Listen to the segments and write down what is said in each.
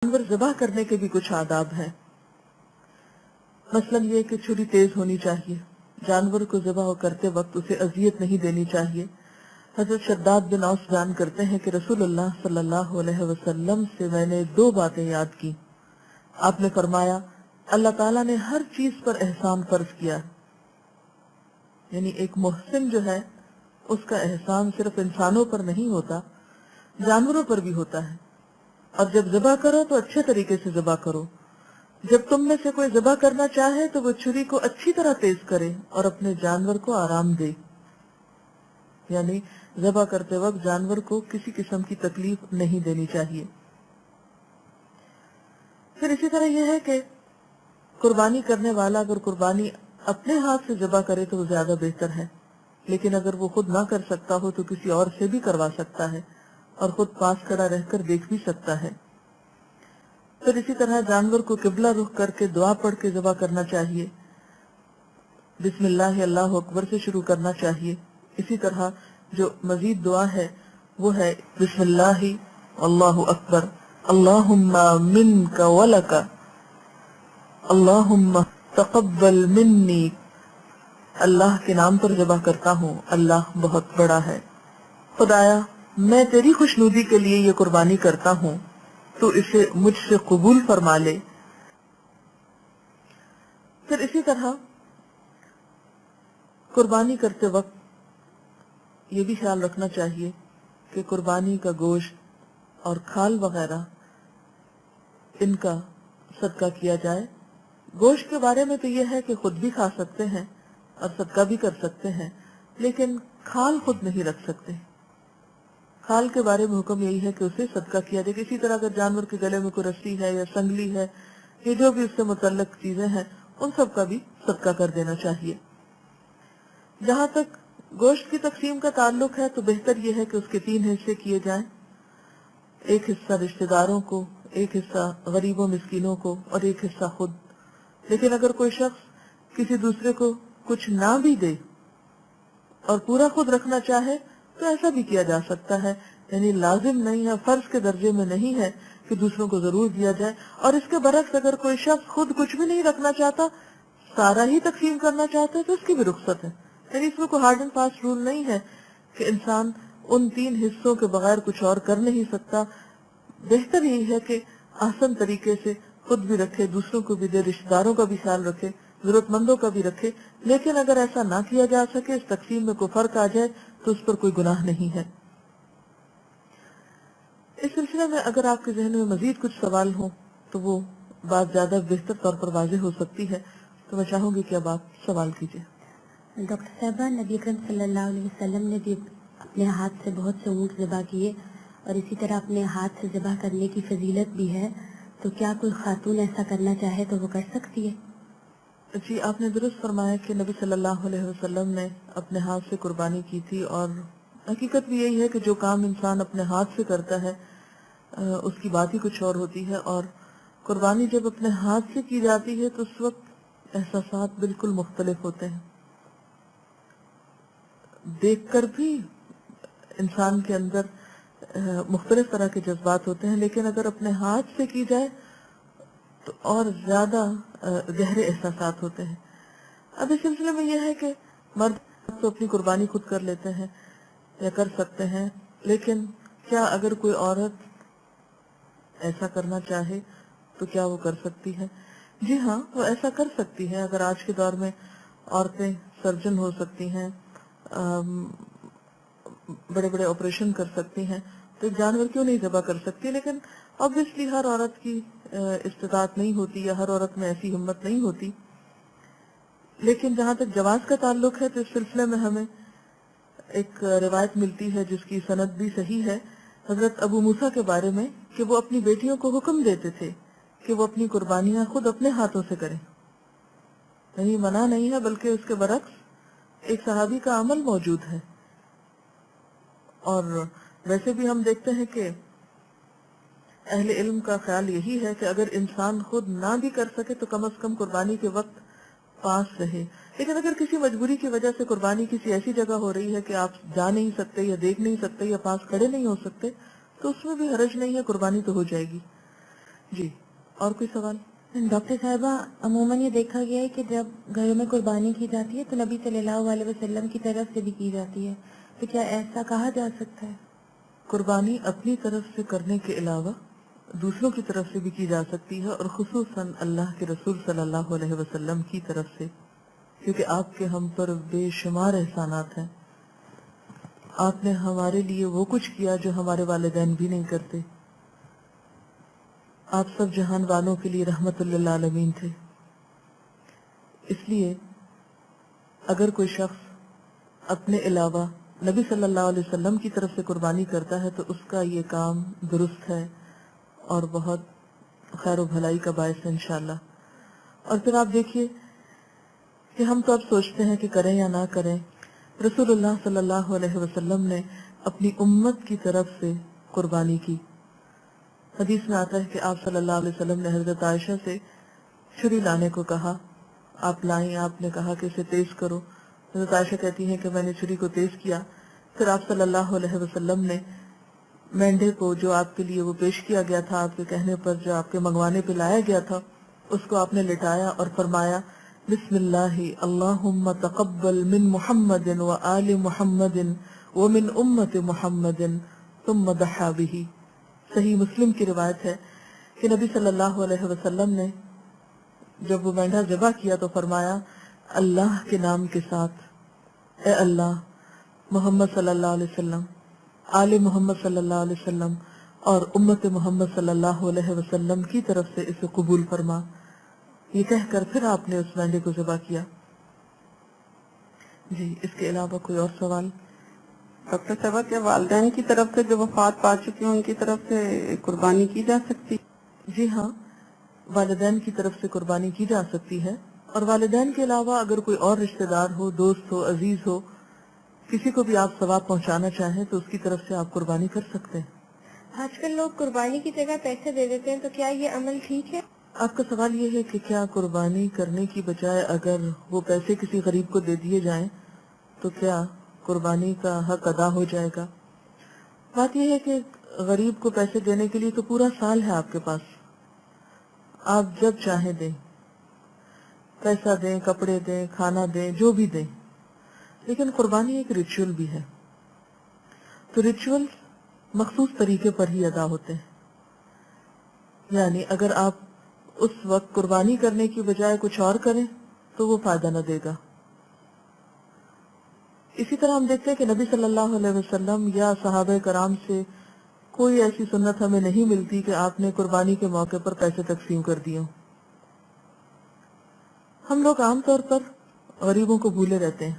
जानवर ज़बह करने के भी कुछ आदाब हैं। मसलन ये कि छुरी तेज होनी चाहिए, जानवर को ज़बह करते वक्त उसे अजियत नहीं देनी चाहिए। हजरत शद्दाद बिन औस बयान करते हैं कि रसूलुल्लाह सल्लल्लाहु अलैहि वसल्लम से मैंने 2 बातें याद की। आपने फरमाया, अल्लाह ताला ने हर चीज पर एहसान फर्ज किया, यानी एक मुहसिन जो है उसका एहसान सिर्फ इंसानों पर नहीं होता, जानवरों पर भी होता है। और जब ज़बह करो तो अच्छे तरीके से ज़बह करो। जब तुम में से कोई ज़बह करना चाहे तो वो छुरी को अच्छी तरह तेज करे और अपने जानवर को आराम दे, यानी ज़बह करते वक्त जानवर को किसी किस्म की तकलीफ नहीं देनी चाहिए। फिर इसी तरह यह है कि कुर्बानी करने वाला अगर कुर्बानी अपने हाथ से ज़बह करे तो वो ज्यादा बेहतर है, लेकिन अगर वो खुद ना कर सकता हो तो किसी और से भी करवा सकता है और खुद पास खड़ा रहकर देख भी सकता है। फिर इसी तरह जानवर को किबला रुख करके दुआ पढ़ के ज़बह करना चाहिए। बिस्मिल्लाह अल्लाहु अकबर से शुरू करना चाहिए। इसी तरह जो मजीद दुआ है वो है बिस्मिल्लाह अल्लाहु अकबर अल्लाहुम्मा मिनका वलका अल्लाहुम्मा तक़ब्बल मिन्नी। अल्लाह के नाम पर ज़बह करता हूँ, अल्लाह बहुत बड़ा है। खुदाया मैं तेरी खुशनुदी के लिए ये कुर्बानी करता हूँ, तो इसे मुझसे कबूल फरमा ले। फिर इसी तरह कुर्बानी करते वक्त ये भी ख्याल रखना चाहिए कि कुर्बानी का गोश्त और खाल वगैरह इनका सदका किया जाए। गोश्त के बारे में तो ये है कि खुद भी खा सकते हैं और सदका भी कर सकते हैं, लेकिन खाल खुद नहीं रख सकते। खाल के बारे में हुक्म यही है कि उसे सदका किया जाए। इसी तरह अगर जानवर के गले में कोई रस्सी है या संगली है, ये जो भी उससे मुतल्लक चीजें हैं, उन सब का भी सदका कर देना चाहिए। जहाँ तक गोश्त की तकसीम का ताल्लुक है तो बेहतर यह है कि उसके 3 हिस्से किए जाएं। एक हिस्सा रिश्तेदारों को, एक हिस्सा गरीबों मिस्कीनों को और एक हिस्सा खुद। लेकिन अगर कोई शख्स किसी दूसरे को कुछ ना भी दे और पूरा खुद रखना चाहे तो ऐसा भी किया जा सकता है, यानी लाजिम नहीं है, फर्ज के दर्जे में नहीं है कि दूसरों को जरूर दिया जाए। और इसके बरक्स अगर कोई शख्स खुद कुछ भी नहीं रखना चाहता, सारा ही तकसीम करना चाहता है तो उसकी भी रुख्सत है। यानी इसमें कोई हार्ड एंड फास्ट रूल नहीं है कि इंसान उन 3 हिस्सों के बगैर कुछ और कर नहीं सकता। बेहतर यही है कि आसान तरीके से खुद भी रखे, दूसरों को भी दे, रिश्तेदारों का भी ख्याल रखे, जरूरतमंदों का भी रखे। लेकिन अगर ऐसा ना किया जा सके, इस तकसीम में कोई फर्क आ जाए तो उस पर कोई गुनाह नहीं है। इस सिलसिले में अगर आपके जहन में मजीद कुछ सवाल हो तो वो बात ज्यादा बेहतर तौर पर वाज़ेह हो सकती है, तो मैं चाहूंगी कि अब आप सवाल कीजिए। डॉक्टर साहबा, नबी अकरम सल्लल्लाहु अलैहि वसल्लम ने भी अपने हाथ से बहुत से ऊँट ज़बह किए और इसी तरह अपने हाथ से ज़बह करने की फजीलत भी है, तो क्या कोई खातून ऐसा करना चाहे तो वो कर सकती है? जी, आपने दुरुस्त फरमाया कि नबी सल्लल्लाहु अलैहि वसल्लम ने अपने हाथ से कुर्बानी की थी। और हकीकत भी यही है कि जो काम इंसान अपने हाथ से करता है उसकी बात ही कुछ और होती है। और कुर्बानी जब अपने हाथ से की जाती है तो उस वक्त एहसासात बिल्कुल मुख्तलिफ होते हैं। देखकर भी इंसान के अंदर मुख्तलिफ तरह के जज्बात होते हैं, लेकिन अगर अपने हाथ से की जाए तो और ज्यादा गहरे एहसासात होते हैं। अब इस सिलसिले में यह है कि मर्द तो अपनी कुर्बानी खुद कर लेते हैं या कर सकते हैं, लेकिन क्या अगर कोई औरत ऐसा करना चाहे तो क्या वो कर सकती है? जी हाँ, वो ऐसा कर सकती है। अगर आज के दौर में औरतें सर्जन हो सकती हैं, बड़े बड़े ऑपरेशन कर सकती हैं, तो एक जानवर क्यों नहीं ज़बह कर सकती? लेकिन ऑब्वियसली हर औरत की इस्तिताअत नहीं होती या हर औरत में ऐसी हिम्मत नहीं होती। लेकिन जहाँ तक जवाज का ताल्लुक है तो इस सिलसिले में हमें एक रिवायत मिलती है जिसकी सनद भी सही है, हजरत अबू मूसा के बारे में, कि वो अपनी बेटियों को हुक्म देते थे कि वो अपनी कुर्बानियां खुद अपने हाथों से करें। नहीं, मना नहीं है, बल्कि उसके बरक्स एक सहाबी का अमल मौजूद है। और वैसे भी हम देखते हैं कि अहले इल्म का ख्याल यही है कि अगर इंसान खुद ना भी कर सके तो कम से कम कुर्बानी के वक्त पास रहे। लेकिन अगर किसी मजबूरी की वजह से कुर्बानी किसी ऐसी जगह हो रही है कि आप जा नहीं सकते या देख नहीं सकते या पास खड़े नहीं हो सकते, तो उसमें भी हर्ज नहीं है, कुर्बानी तो हो जाएगी। جی اور کوئی سوال؟ ڈاکٹر صاحبہ عموماً یہ دیکھا گیا ہے کہ جب گھروں میں قربانی کی جاتی ہے تو نبی صلی اللہ علیہ وسلم کی طرف سے بھی کی جاتی ہے، تو کیا ایسا کہا جا سکتا ہے؟ قربانی اپنی طرف سے کرنے کے علاوہ دوسروں کی طرف سے بھی کی جا سکتی ہے، اور خصوصاً اللہ کے رسول صلی اللہ علیہ وسلم کی طرف سے، کیونکہ آپ کے ہم پر بے شمار احسانات ہیں. آپ نے ہمارے لیے وہ کچھ کیا جو ہمارے والدین بھی نہیں کرتے. آپ سب جہان والوں کے لیے رحمت للعالمین تھے. اس لیے اگر کوئی شخص اپنے علاوہ نبی صلی اللہ علیہ وسلم کی طرف سے قربانی کرتا ہے تو اس کا یہ کام درست ہے اور بہت خیر و بھلائی کا باعث ہے انشاءاللہ. اور پھر آپ دیکھیے کہ ہم تو اب سوچتے ہیں کہ کریں یا نہ کریں. رسول اللہ صلی اللہ علیہ وسلم نے اپنی امت کی طرف سے قربانی کی. حدیث میں آتا ہے کہ آپ صلی اللہ علیہ وسلم نے حضرت عائشہ سے چھری لانے کو کہا. آپ لائیں، آپ نے کہا کہ اسے تیز کرو. حضرت عائشہ کہتی ہیں کہ میں نے چھری کو تیز کیا. پھر آپ صلی اللہ علیہ وسلم نے مینڈے کو جو آپ کے لیے وہ پیش کیا گیا تھا، آپ کے کہنے پر جو آپ کے منگوانے پہ لایا گیا تھا، اس کو آپ نے لٹایا اور فرمایا بسم اللہ اللہم تقبل من محمد و آل محمد ومن امت محمد ثم ضحى به. صحیح مسلم کی روایت ہے کہ نبی صلی اللہ علیہ وسلم نے جب وہ مینڈا ذبح کیا تو فرمایا اللہ کے نام کے ساتھ، اے اللہ محمد صلی اللہ علیہ وسلم، آل محمد صلی اللہ علیہ وسلم اور امت محمد صلی اللہ علیہ وسلم کی طرف سے اسے قبول فرما. یہ کہہ کر پھر آپ نے اس مینڈے کو ذبح کیا. جی اس کے علاوہ کوئی اور سوال؟ ڈاکٹر صاحبہ کیا والدین کی طرف سے جو وفات پا چکی ہیں ان کی طرف سے قربانی کی جا سکتی؟ جی ہاں، والدین کی طرف سے قربانی کی جا سکتی ہے، اور والدین کے علاوہ اگر کوئی اور رشتہ دار ہو، دوست ہو، عزیز ہو، کسی کو بھی آپ ثواب پہنچانا چاہیں تو اس کی طرف سے آپ قربانی کر سکتے ہیں. آج کل لوگ قربانی کی جگہ پیسے دے دیتے ہیں، تو کیا یہ عمل ٹھیک ہے؟ آپ کا سوال یہ ہے کہ کیا قربانی کرنے کی بجائے اگر وہ پیسے کسی غریب کو دے دیے جائیں تو کیا قربانی کا حق ادا ہو جائے گا؟ بات یہ ہے کہ غریب کو پیسے دینے کے لیے تو پورا سال ہے آپ کے پاس، آپ جب چاہیں دیں، پیسہ دیں، کپڑے دیں، کھانا دیں، جو بھی دیں. لیکن قربانی ایک ریچول بھی ہے، تو ریچول مخصوص طریقے پر ہی ادا ہوتے ہیں. یعنی اگر آپ اس وقت قربانی کرنے کی بجائے کچھ اور کریں تو وہ فائدہ نہ دے گا. اسی طرح ہم دیکھتے ہیں کہ نبی صلی اللہ علیہ وسلم یا صحابہ کرام سے کوئی ایسی سنت ہمیں نہیں ملتی کہ آپ نے قربانی کے موقع پر پیسے تقسیم کر دیے. ہم لوگ عام طور پر غریبوں کو بھولے رہتے ہیں،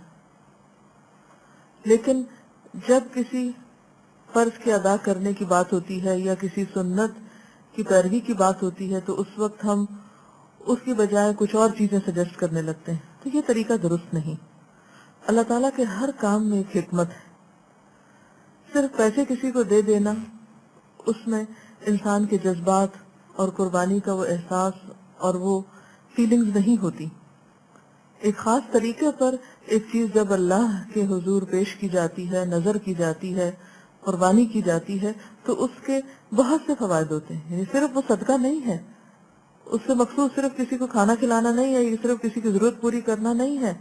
لیکن جب کسی فرض کے ادا کرنے کی بات ہوتی ہے یا کسی سنت کی پیروی کی بات ہوتی ہے تو اس وقت ہم اس کی بجائے کچھ اور چیزیں سجیسٹ کرنے لگتے ہیں. تو یہ طریقہ درست نہیں. اللہ تعالیٰ کے ہر کام میں ایک حکمت ہے. صرف پیسے کسی کو دے دینا، اس میں انسان کے جذبات اور قربانی کا وہ احساس اور وہ فیلنگز نہیں ہوتی. ایک خاص طریقے پر ایک چیز جب اللہ کے حضور پیش کی جاتی ہے، نظر کی جاتی ہے، قربانی کی جاتی ہے تو اس کے بہت سے فوائد ہوتے ہیں. یعنی صرف وہ صدقہ نہیں ہے، اس سے مخصوص صرف کسی کو کھانا کھلانا نہیں ہے، یہ صرف کسی کی ضرورت پوری کرنا نہیں ہے.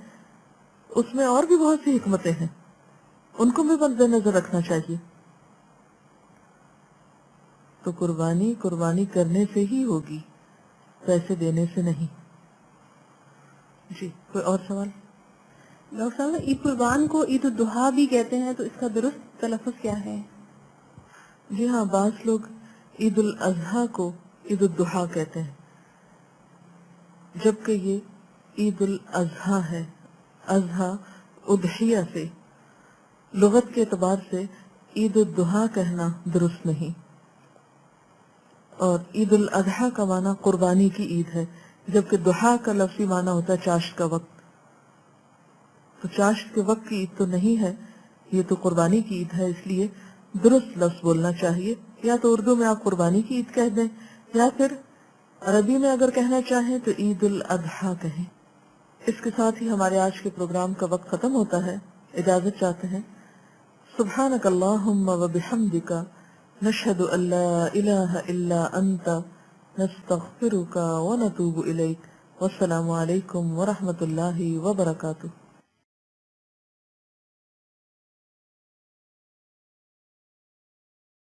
اس میں اور بھی بہت سی حکمتیں ہیں، ان کو بھی مد نظر رکھنا چاہیے. تو قربانی کرنے سے ہی ہوگی، پیسے دینے سے نہیں. جی کوئی اور سوال؟ ڈاکٹر صاحب عید قربان کو عید الضحیٰ بھی کہتے ہیں، تو اس کا درست تلفظ کیا ہے؟ جی ہاں، بعض لوگ عید الاضحیٰ کو عید الضحیٰ کہتے ہیں، جبکہ یہ عید الاضحیٰ ہے. اضحیٰ اضحیہ سے، لغت کے اعتبار سے عید الضحیٰ کہنا درست نہیں. اور عید الاضحیٰ کا معنی قربانی کی عید ہے، جبکہ ضحیٰ کا لفظی معنی ہوتا ہے چاشت کا وقت. تو چاشت کے وقت کی عید تو نہیں ہے، یہ تو قربانی کی عید ہے. اس لیے درست لفظ بولنا چاہیے. یا تو اردو میں آپ قربانی کی عید کہہ دیں، یا پھر عربی میں اگر کہنا چاہیں تو عید الاضحیٰ کہیں. اس کے ساتھ ہی ہمارے آج کے پروگرام کا وقت ختم ہوتا ہے. اجازت چاہتے ہیں. سبحانک اللہم و بحمدک نشہد ان لا الہ الا انت نستغفرک ونتوب الیک. والسلام علیکم ورحمۃ اللہ وبرکاتہ.